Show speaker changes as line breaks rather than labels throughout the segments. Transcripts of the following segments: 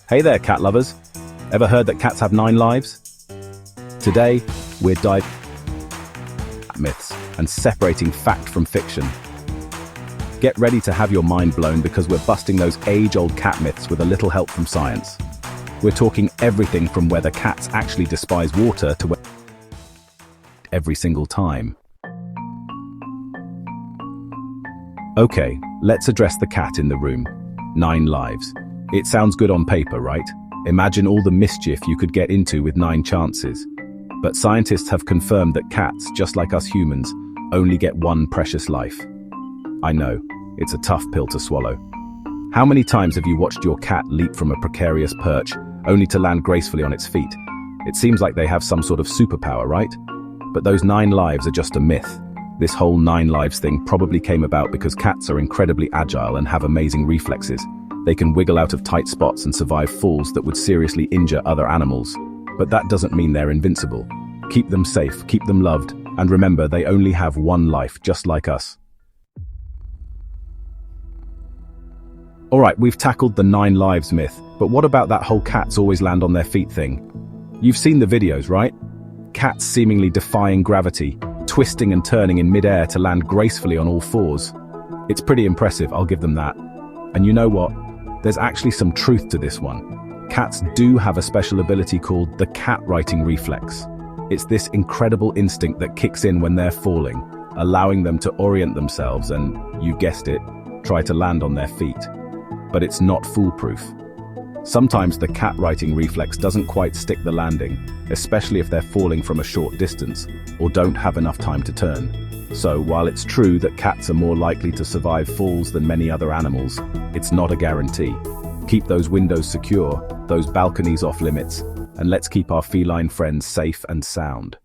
Hey there, cat lovers. Ever heard that cats have 9 lives? Today, we're diving into myths and separating fact from fiction. Get ready to have your mind blown because we're busting those age-old cat myths with a little help from science. We're talking everything from whether cats actually despise water to every single time. Okay, let's address the cat in the room. 9 lives. It sounds good on paper, right? Imagine all the mischief you could get into with 9 chances. But scientists have confirmed that cats, just like us humans, only get 1 precious life. I know, it's a tough pill to swallow. How many times have you watched your cat leap from a precarious perch, only to land gracefully on its feet? It seems like they have some sort of superpower, right? But those 9 lives are just a myth. This whole 9 lives thing probably came about because cats are incredibly agile and have amazing reflexes. They can wiggle out of tight spots and survive falls that would seriously injure other animals. But that doesn't mean they're invincible. Keep them safe, keep them loved, and remember they only have 1 life, just like us. Alright, we've tackled the 9 lives myth, but what about that whole cats always land on their feet thing? You've seen the videos, right? Cats seemingly defying gravity, twisting and turning in midair to land gracefully on all 4s. It's pretty impressive, I'll give them that. And you know what? There's actually some truth to this one. Cats do have a special ability called the cat-righting reflex. It's this incredible instinct that kicks in when they're falling, allowing them to orient themselves and, you guessed it, try to land on their feet. But it's not foolproof. Sometimes the cat-righting reflex doesn't quite stick the landing, especially if they're falling from a short distance or don't have enough time to turn. So, while it's true that cats are more likely to survive falls than many other animals, it's not a guarantee. Keep those windows secure, those balconies off limits, and let's keep our feline friends safe and sound.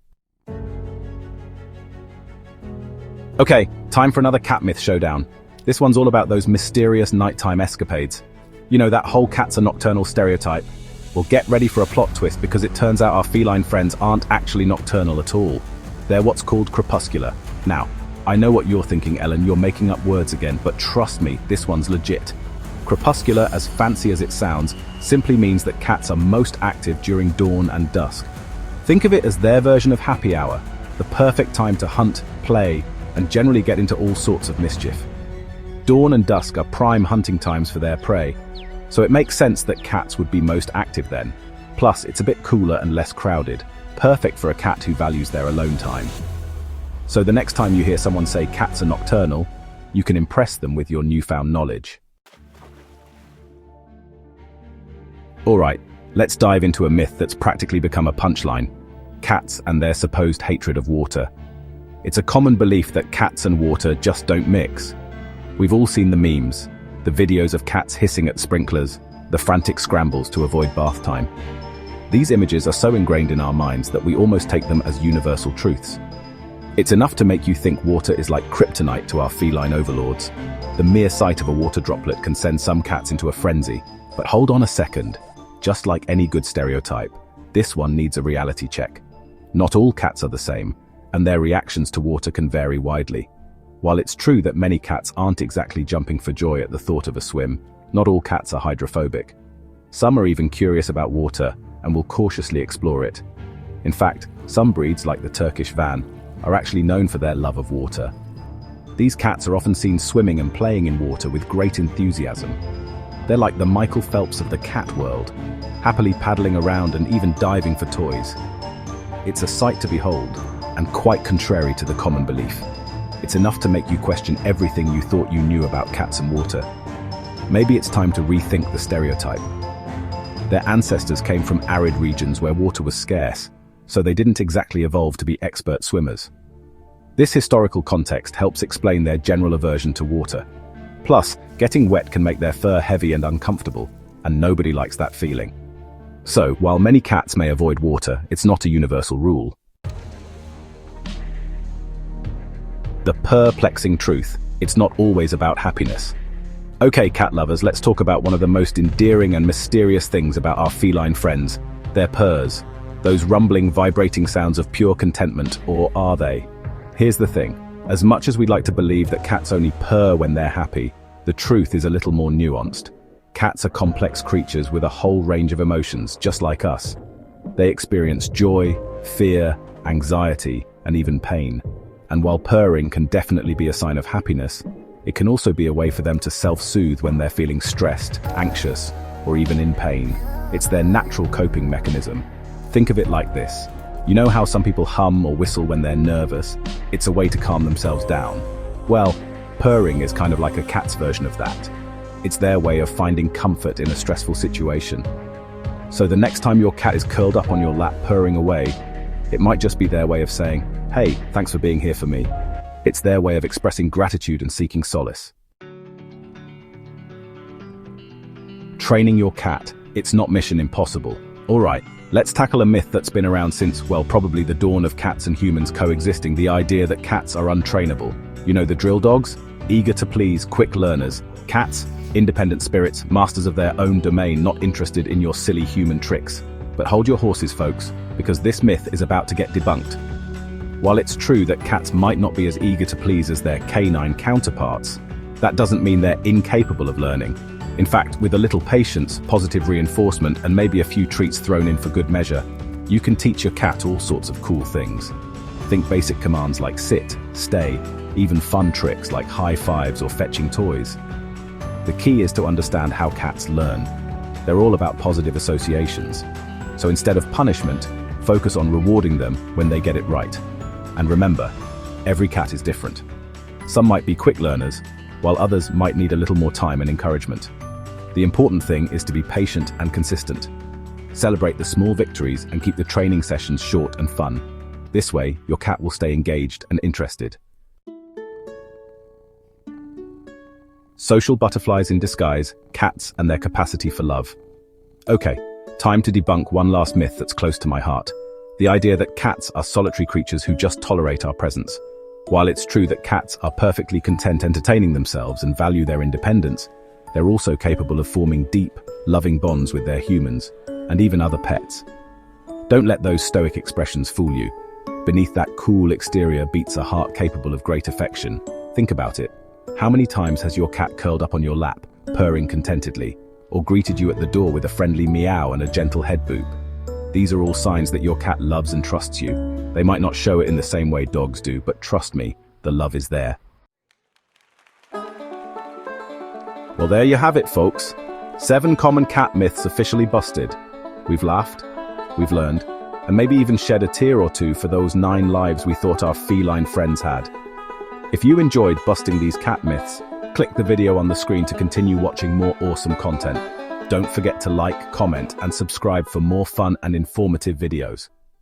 Okay, time for another cat myth showdown. This one's all about those mysterious nighttime escapades. You know, that whole cats are nocturnal stereotype. Well, get ready for a plot twist because it turns out our feline friends aren't actually nocturnal at all. They're what's called crepuscular. Now, I know what you're thinking, Ellen, you're making up words again, but trust me, this one's legit. Crepuscular, as fancy as it sounds, simply means that cats are most active during dawn and dusk. Think of it as their version of happy hour, the perfect time to hunt, play, and generally get into all sorts of mischief. Dawn and dusk are prime hunting times for their prey, so it makes sense that cats would be most active then. Plus, it's a bit cooler and less crowded, perfect for a cat who values their alone time. So the next time you hear someone say cats are nocturnal, you can impress them with your newfound knowledge. Alright, let's dive into a myth that's practically become a punchline: cats and their supposed hatred of water. It's a common belief that cats and water just don't mix. We've all seen the memes, the videos of cats hissing at sprinklers, the frantic scrambles to avoid bath time. These images are so ingrained in our minds that we almost take them as universal truths. It's enough to make you think water is like kryptonite to our feline overlords. The mere sight of a water droplet can send some cats into a frenzy. But hold on a second. Just like any good stereotype, this one needs a reality check. Not all cats are the same, and their reactions to water can vary widely. While it's true that many cats aren't exactly jumping for joy at the thought of a swim, not all cats are hydrophobic. Some are even curious about water and will cautiously explore it. In fact, some breeds, like the Turkish Van, are actually known for their love of water. These cats are often seen swimming and playing in water with great enthusiasm. They're like the Michael Phelps of the cat world, happily paddling around and even diving for toys. It's a sight to behold, and quite contrary to the common belief. It's enough to make you question everything you thought you knew about cats and water. Maybe it's time to rethink the stereotype. Their ancestors came from arid regions where water was scarce, so they didn't exactly evolve to be expert swimmers. This historical context helps explain their general aversion to water. Plus, getting wet can make their fur heavy and uncomfortable, and nobody likes that feeling. So, while many cats may avoid water, it's not a universal rule. The perplexing truth: it's not always about happiness. Okay, cat lovers, let's talk about one of the most endearing and mysterious things about our feline friends: their purrs. Those rumbling, vibrating sounds of pure contentment, or are they? Here's the thing. As much as we'd like to believe that cats only purr when they're happy, the truth is a little more nuanced. Cats are complex creatures with a whole range of emotions, just like us. They experience joy, fear, anxiety, and even pain. And while purring can definitely be a sign of happiness, it can also be a way for them to self-soothe when they're feeling stressed, anxious, or even in pain. It's their natural coping mechanism. Think of it like this. You know how some people hum or whistle when they're nervous? It's a way to calm themselves down. Well, purring is kind of like a cat's version of that. It's their way of finding comfort in a stressful situation. So the next time your cat is curled up on your lap purring away, it might just be their way of saying, "Hey, thanks for being here for me." It's their way of expressing gratitude and seeking solace. Training your cat. It's not mission impossible. Alright, let's tackle a myth that's been around since, well, probably the dawn of cats and humans coexisting, the idea that cats are untrainable. You know the drill dogs? Eager to please, quick learners. Cats? Independent spirits, masters of their own domain, not interested in your silly human tricks. But hold your horses, folks, because this myth is about to get debunked. While it's true that cats might not be as eager to please as their canine counterparts, that doesn't mean they're incapable of learning. In fact, with a little patience, positive reinforcement, and maybe a few treats thrown in for good measure, you can teach your cat all sorts of cool things. Think basic commands like sit, stay, even fun tricks like high fives or fetching toys. The key is to understand how cats learn. They're all about positive associations. So instead of punishment, focus on rewarding them when they get it right. And remember, every cat is different. Some might be quick learners, while others might need a little more time and encouragement. The important thing is to be patient and consistent. Celebrate the small victories and keep the training sessions short and fun. This way, your cat will stay engaged and interested. Social butterflies in disguise, cats and their capacity for love. Okay, time to debunk one last myth that's close to my heart. The idea that cats are solitary creatures who just tolerate our presence. While it's true that cats are perfectly content entertaining themselves and value their independence, they're also capable of forming deep, loving bonds with their humans, and even other pets. Don't let those stoic expressions fool you. Beneath that cool exterior beats a heart capable of great affection. Think about it. How many times has your cat curled up on your lap, purring contentedly, or greeted you at the door with a friendly meow and a gentle head boop? These are all signs that your cat loves and trusts you. They might not show it in the same way dogs do, but trust me, the love is there. Well, there you have it, folks. 7 common cat myths officially busted. We've laughed, we've learned, and maybe even shed a tear or two for those 9 lives we thought our feline friends had. If you enjoyed busting these cat myths, click the video on the screen to continue watching more awesome content. Don't forget to like, comment, and subscribe for more fun and informative videos.